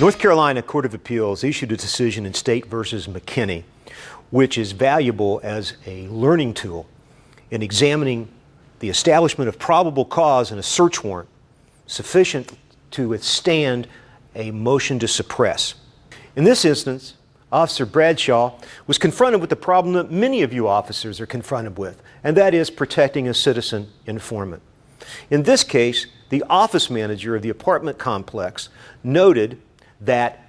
North Carolina Court of Appeals issued a decision in State versus McKinney, which is valuable as a learning tool in examining the establishment of probable cause in a search warrant sufficient to withstand a motion to suppress. In this instance, Officer Bradshaw was confronted with the problem that many of you officers are confronted with, and that is protecting a citizen informant. In this case, the office manager of the apartment complex noted that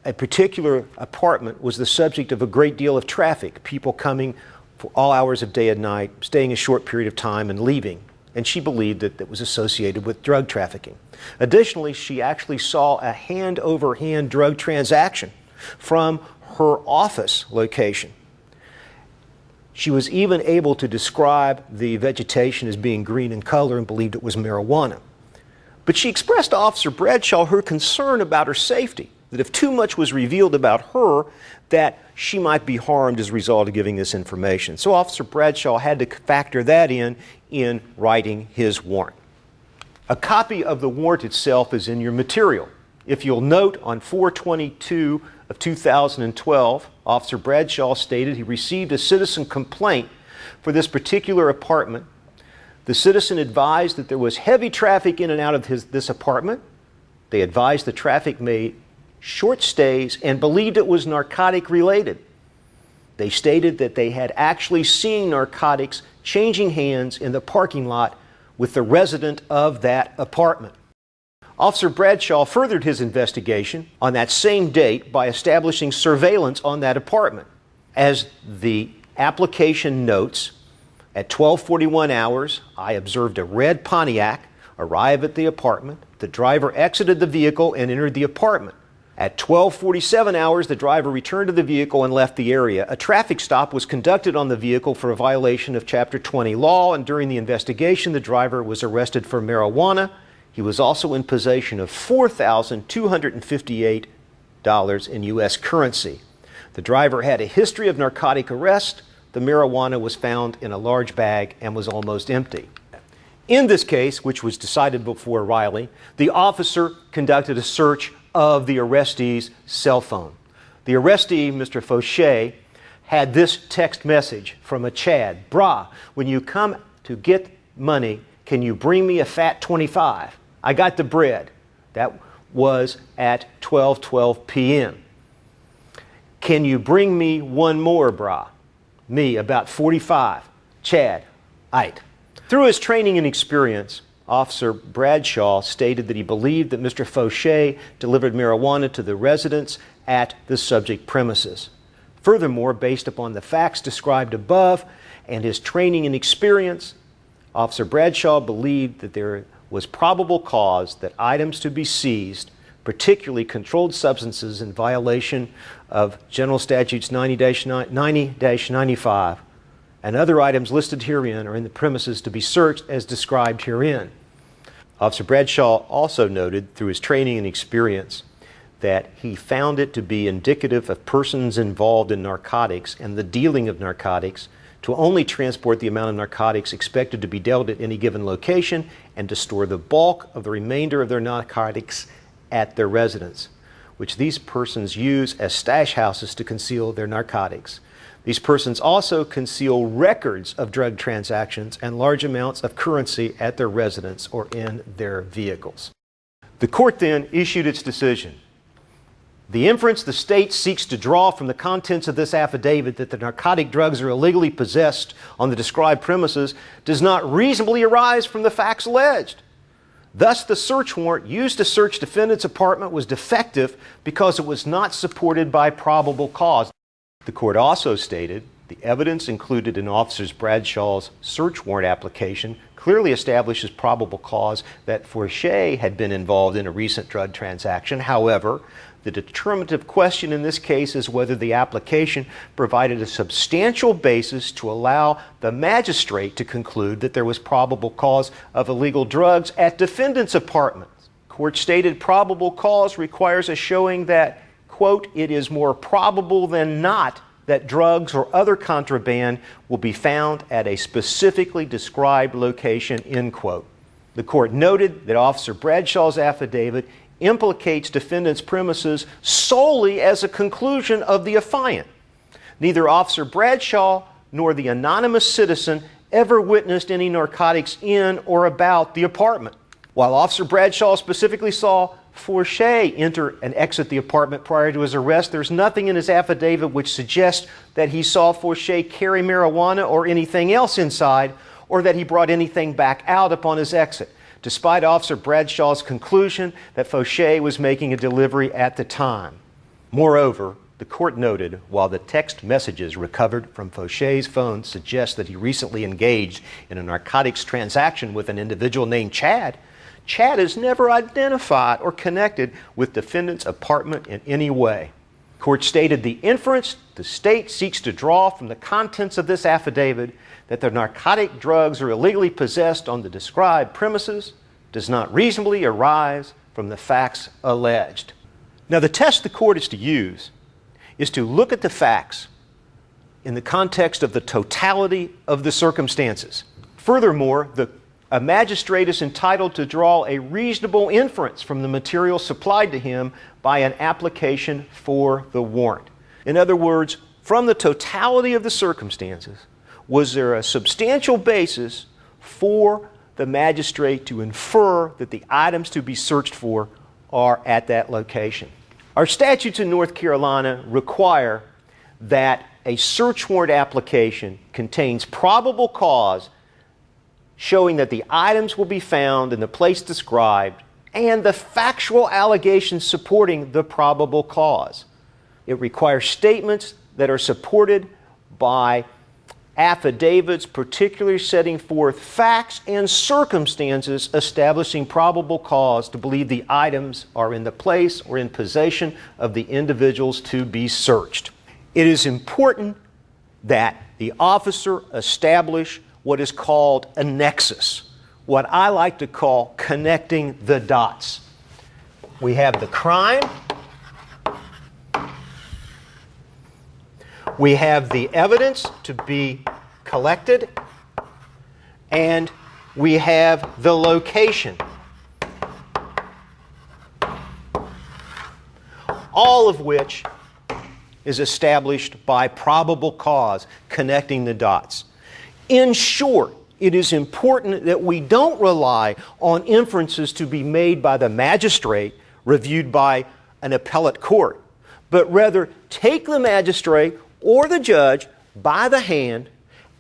a particular apartment was the subject of a great deal of traffic, people coming for all hours of day and night, staying a short period of time and leaving. And she believed that that was associated with drug trafficking. Additionally, she actually saw a hand-over-hand drug transaction from her office location. She was even able to describe the vegetation as being green in color and believed it was marijuana. But she expressed to Officer Bradshaw her concern about her safety, that if too much was revealed about her, that she might be harmed as a result of giving this information. So Officer Bradshaw had to factor that in writing his warrant. A copy of the warrant itself is in your material. If you'll note, on 4/22 of 2012, Officer Bradshaw stated he received a citizen complaint for this particular apartment. The citizen advised that there was heavy traffic in and out of this apartment. They advised the traffic made short stays and believed it was narcotic related. They stated that they had actually seen narcotics changing hands in the parking lot with the resident of that apartment. Officer Bradshaw furthered his investigation on that same date by establishing surveillance on that apartment. As the application notes, at 12:41 hours, I observed a red Pontiac arrive at the apartment. The driver exited the vehicle and entered the apartment. At 12:47 hours, the driver returned to the vehicle and left the area. A traffic stop was conducted on the vehicle for a violation of Chapter 20 law, and during the investigation, the driver was arrested for marijuana. He was also in possession of $4,258 in U.S. currency. The driver had a history of narcotic arrest. The marijuana was found in a large bag and was almost empty. In this case, which was decided before Riley, the officer conducted a search of the arrestee's cell phone. The arrestee, Mr. Fauché, had this text message from a Chad. "Brah, when you come to get money, can you bring me a fat 25? I got the bread." That was at 12:12 p.m. "Can you bring me one more, brah?" Me, about 45. Chad, aight. Through his training and experience, Officer Bradshaw stated that he believed that Mr. Fauché delivered marijuana to the residents at the subject premises. Furthermore, based upon the facts described above and his training and experience, Officer Bradshaw believed that there was probable cause that items to be seized, particularly controlled substances in violation of General Statutes 90-95, and other items listed herein are in the premises to be searched as described herein. Officer Bradshaw also noted through his training and experience that he found it to be indicative of persons involved in narcotics and the dealing of narcotics to only transport the amount of narcotics expected to be dealt at any given location and to store the bulk of the remainder of their narcotics at their residence, which these persons use as stash houses to conceal their narcotics. These persons also conceal records of drug transactions and large amounts of currency at their residence or in their vehicles. The court then issued its decision. The inference the state seeks to draw from the contents of this affidavit that the narcotic drugs are illegally possessed on the described premises does not reasonably arise from the facts alleged. Thus, the search warrant used to search defendant's apartment was defective because it was not supported by probable cause. The court also stated the evidence included in Officer Bradshaw's search warrant application clearly establishes probable cause that Fauché had been involved in a recent drug transaction. However, the determinative question in this case is whether the application provided a substantial basis to allow the magistrate to conclude that there was probable cause of illegal drugs at defendant's apartment. Court stated probable cause requires a showing that, quote, "it is more probable than not that drugs or other contraband will be found at a specifically described location," end quote. The court noted that Officer Bradshaw's affidavit implicates defendant's premises solely as a conclusion of the affiant. Neither Officer Bradshaw nor the anonymous citizen ever witnessed any narcotics in or about the apartment. While Officer Bradshaw specifically saw Forche enter and exit the apartment prior to his arrest, there's nothing in his affidavit which suggests that he saw Forche carry marijuana or anything else inside, or that he brought anything back out upon his exit, despite Officer Bradshaw's conclusion that Forche was making a delivery at the time. Moreover, the court noted, while the text messages recovered from Forche's phone suggest that he recently engaged in a narcotics transaction with an individual named Chad, Chad is never identified or connected with defendant's apartment in any way. Court stated the inference the state seeks to draw from the contents of this affidavit that the narcotic drugs are illegally possessed on the described premises does not reasonably arise from the facts alleged. Now, the test the court is to use is to look at the facts in the context of the totality of the circumstances. Furthermore, a magistrate is entitled to draw a reasonable inference from the material supplied to him by an application for the warrant. In other words, from the totality of the circumstances, was there a substantial basis for the magistrate to infer that the items to be searched for are at that location? Our statutes in North Carolina require that a search warrant application contains probable cause showing that the items will be found in the place described and the factual allegations supporting the probable cause. It requires statements that are supported by affidavits, particularly setting forth facts and circumstances establishing probable cause to believe the items are in the place or in possession of the individuals to be searched. It is important that the officer establish what is called a nexus, what I like to call connecting the dots. We have the crime, we have the evidence to be collected, and we have the location. All of which is established by probable cause, connecting the dots. In short, it is important that we don't rely on inferences to be made by the magistrate reviewed by an appellate court, but rather take the magistrate or the judge by the hand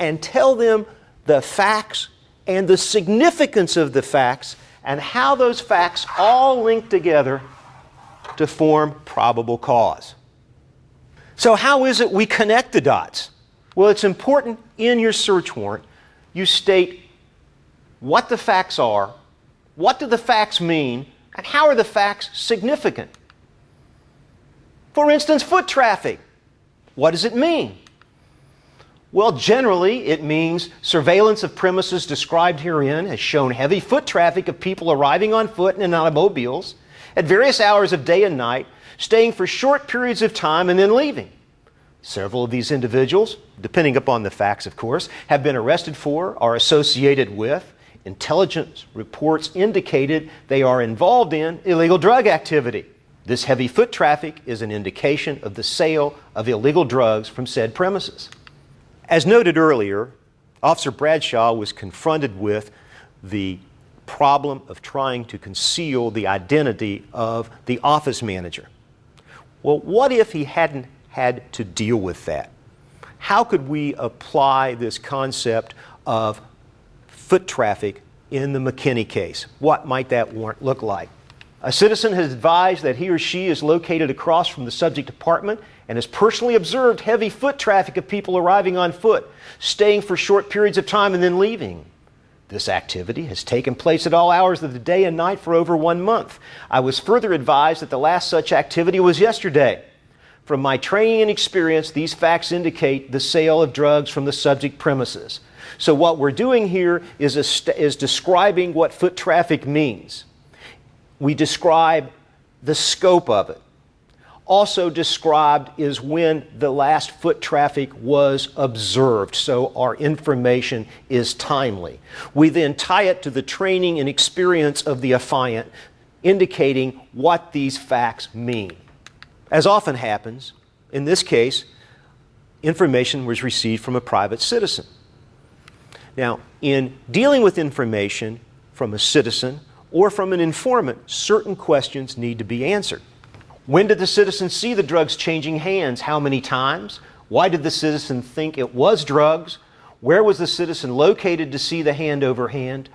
and tell them the facts and the significance of the facts and how those facts all link together to form probable cause. So how is it we connect the dots? Well, it's important in your search warrant you state what the facts are, what do the facts mean, and how are the facts significant. For instance, foot traffic. What does it mean? Well, generally, it means surveillance of premises described herein has shown heavy foot traffic of people arriving on foot and in automobiles at various hours of day and night, staying for short periods of time and then leaving. Several of these individuals, depending upon the facts, of course, have been arrested for, are associated with, intelligence reports indicated they are involved in illegal drug activity. This heavy foot traffic is an indication of the sale of illegal drugs from said premises. As noted earlier, Officer Bradshaw was confronted with the problem of trying to conceal the identity of the office manager. Well, what if he hadn't had to deal with that? How could we apply this concept of foot traffic in the McKinney case? What might that warrant look like? A citizen has advised that he or she is located across from the subject apartment and has personally observed heavy foot traffic of people arriving on foot, staying for short periods of time and then leaving. This activity has taken place at all hours of the day and night for over 1 month. I was further advised that the last such activity was yesterday. From my training and experience, these facts indicate the sale of drugs from the subject premises. So what we're doing here is describing what foot traffic means. We describe the scope of it. Also described is when the last foot traffic was observed, so our information is timely. We then tie it to the training and experience of the affiant, indicating what these facts mean. As often happens, in this case, information was received from a private citizen. Now, in dealing with information from a citizen or from an informant, certain questions need to be answered. When did the citizen see the drugs changing hands? How many times? Why did the citizen think it was drugs? Where was the citizen located to see the hand over hand?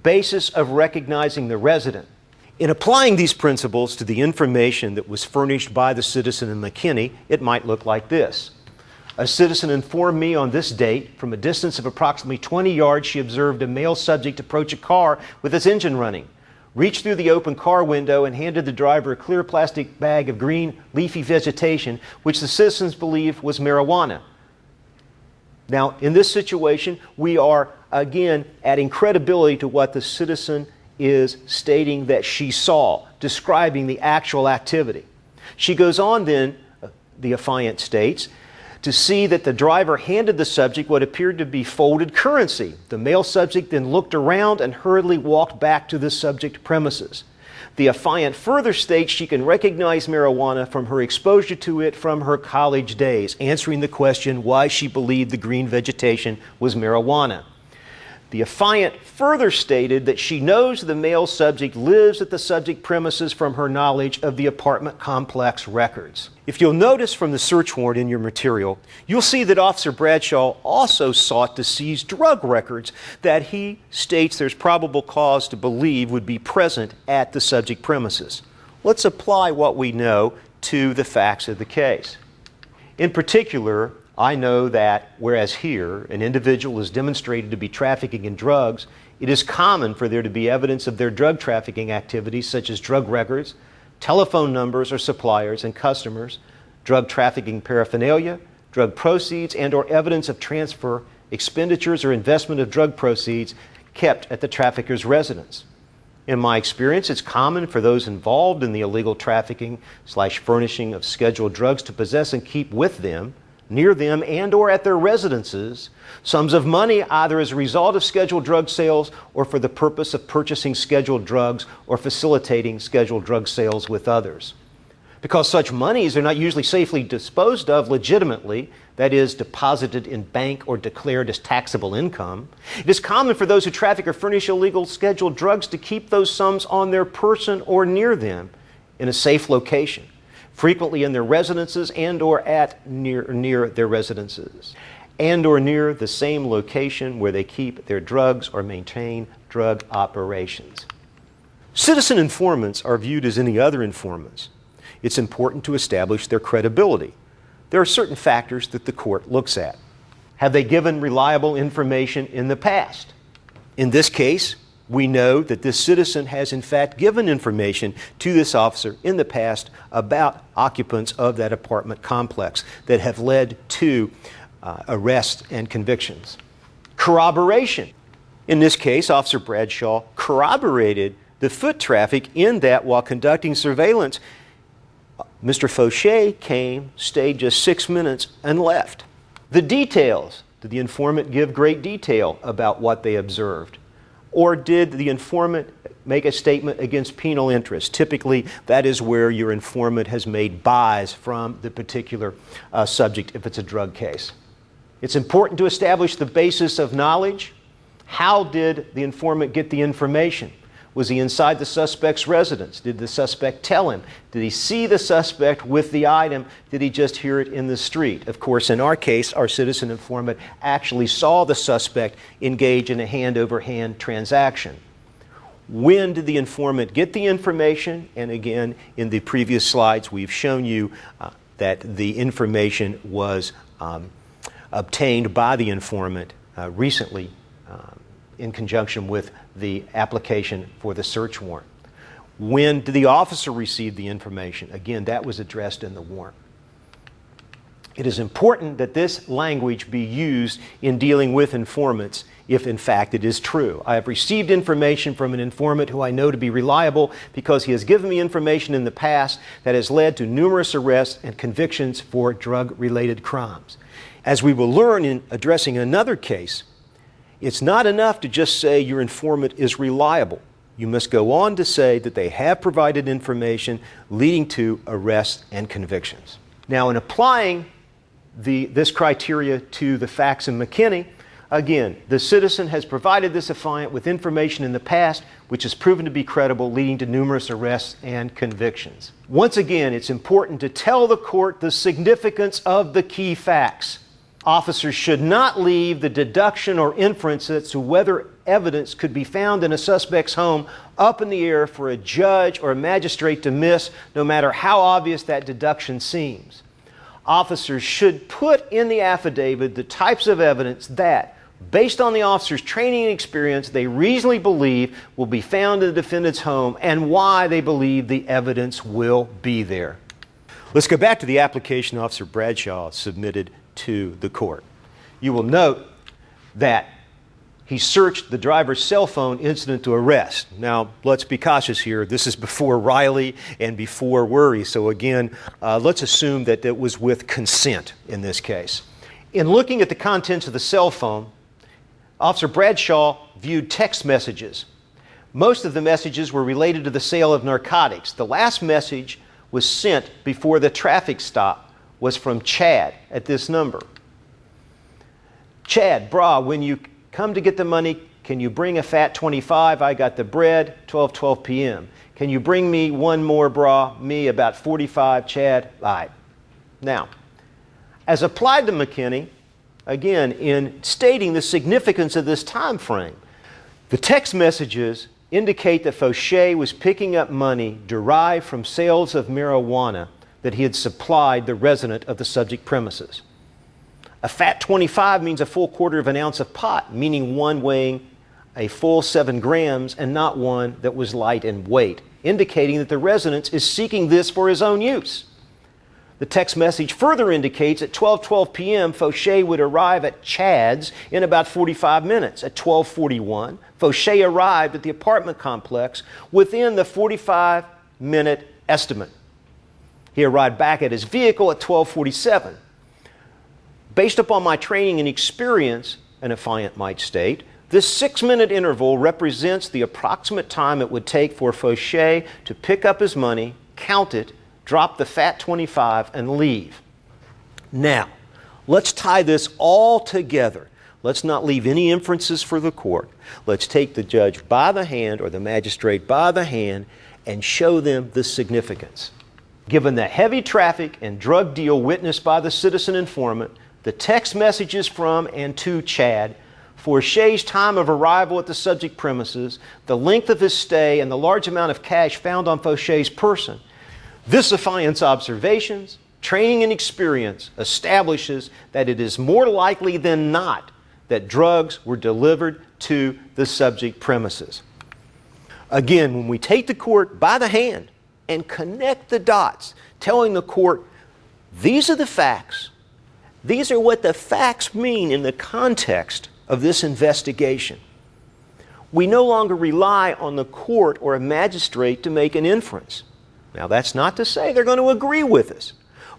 Basis of recognizing the resident. In applying these principles to the information that was furnished by the citizen in McKinney, it might look like this. A citizen informed me on this date, from a distance of approximately 20 yards, she observed a male subject approach a car with its engine running, reached through the open car window and handed the driver a clear plastic bag of green leafy vegetation, which the citizens believed was marijuana. Now, in this situation, we are again adding credibility to what the citizen is stating that she saw, describing the actual activity. She goes on then, the affiant states, to see that the driver handed the subject what appeared to be folded currency. The male subject then looked around and hurriedly walked back to the subject premises. The affiant further states she can recognize marijuana from her exposure to it from her college days, answering the question why she believed the green vegetation was marijuana. The affiant further stated that she knows the male subject lives at the subject premises from her knowledge of the apartment complex records. If you'll notice from the search warrant in your material, you'll see that Officer Bradshaw also sought to seize drug records that he states there's probable cause to believe would be present at the subject premises. Let's apply what we know to the facts of the case. In particular, I know that whereas here an individual is demonstrated to be trafficking in drugs, it is common for there to be evidence of their drug trafficking activities such as drug records, telephone numbers or suppliers and customers, drug trafficking paraphernalia, drug proceeds, and or evidence of transfer, expenditures, or investment of drug proceeds kept at the trafficker's residence. In my experience, it's common for those involved in the illegal trafficking/furnishing of scheduled drugs to possess and keep with them, near them, and or at their residences, sums of money either as a result of scheduled drug sales or for the purpose of purchasing scheduled drugs or facilitating scheduled drug sales with others. Because such monies are not usually safely disposed of legitimately, that is, deposited in bank or declared as taxable income, it is common for those who traffic or furnish illegal scheduled drugs to keep those sums on their person or near them in a safe location, frequently in their residences and or at near their residences, and or near the same location where they keep their drugs or maintain drug operations. Citizen informants are viewed as any other informants. It's important to establish their credibility. There are certain factors that the court looks at. Have they given reliable information in the past? In this case, we know that this citizen has in fact given information to this officer in the past about occupants of that apartment complex that have led to arrests and convictions. Corroboration. In this case, Officer Bradshaw corroborated the foot traffic in that while conducting surveillance, Mr. Fauché came, stayed just 6 minutes, and left. The details. Did the informant give great detail about what they observed? Or did the informant make a statement against penal interest? Typically, that is where your informant has made buys from the particular subject if it's a drug case. It's important to establish the basis of knowledge. How did the informant get the information? Was he inside the suspect's residence? Did the suspect tell him? Did he see the suspect with the item? Did he just hear it in the street? Of course, in our case, our citizen informant actually saw the suspect engage in a hand-over-hand transaction. When did the informant get the information? And again, in the previous slides, we've shown you that the information was obtained by the informant recently in conjunction with the application for the search warrant. When did the officer receive the information? Again, that was addressed in the warrant. It is important that this language be used in dealing with informants if in fact it is true. I have received information from an informant who I know to be reliable because he has given me information in the past that has led to numerous arrests and convictions for drug-related crimes. As we will learn in addressing another case, it's not enough to just say your informant is reliable. you must go on to say that they have provided information leading to arrests and convictions. Now, in applying this criteria to the facts in McKinney, again, the citizen has provided this affiant with information in the past which has proven to be credible, leading to numerous arrests and convictions. Once again, it's important to tell the court the significance of the key facts. Officers should not leave the deduction or inference as to whether evidence could be found in a suspect's home up in the air for a judge or a magistrate to miss, no matter how obvious that deduction seems. Officers should put in the affidavit the types of evidence that, based on the officer's training and experience, they reasonably believe will be found in the defendant's home and why they believe the evidence will be there. Let's go back to the application Officer Bradshaw submitted to the court. You will note that he searched the driver's cell phone incident to arrest. Now, let's be cautious here. This is before Riley and before Worry. So again, let's assume that it was with consent in this case. In looking at the contents of the cell phone, Officer Bradshaw viewed text messages. Most of the messages were related to the sale of narcotics. The last message was sent before the traffic stop was from Chad at this number. Chad, brah, when you come to get the money, can you bring a fat 25? I got the bread, 12 p.m. Can you bring me one more, brah? Me, about 45, Chad? All right. Now, as applied to McKinney, again, in stating the significance of this time frame, the text messages indicate that Fauché was picking up money derived from sales of marijuana that he had supplied the resident of the subject premises. A fat 25 means a full quarter of an ounce of pot, meaning one weighing a full 7 grams and not one that was light in weight, indicating that the resident is seeking this for his own use. The text message further indicates at 12 p.m., Fauché would arrive at Chad's in about 45 minutes. At 12:41, Fauché arrived at the apartment complex within the 45-minute estimate. He arrived back at his vehicle at 12:47. Based upon my training and experience, an affiant might state, this 6-minute interval represents the approximate time it would take for Fauché to pick up his money, count it, drop the fat 25, and leave. Now, let's tie this all together. Let's not leave any inferences for the court. Let's take the judge by the hand or the magistrate by the hand and show them the significance. Given the heavy traffic and drug deal witnessed by the citizen informant, the text messages from and to Chad, Fauché's time of arrival at the subject premises, the length of his stay, and the large amount of cash found on Fauché's person, this affiant's observations, training, and experience establishes that it is more likely than not that drugs were delivered to the subject premises. Again, when we take the court by the hand and connect the dots, telling the court, these are the facts, these are what the facts mean in the context of this investigation, we no longer rely on the court or a magistrate to make an inference. Now, that's not to say they're going to agree with us.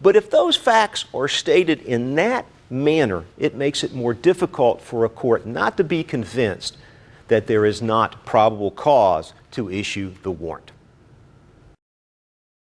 But if those facts are stated in that manner, it makes it more difficult for a court not to be convinced that there is not probable cause to issue the warrant.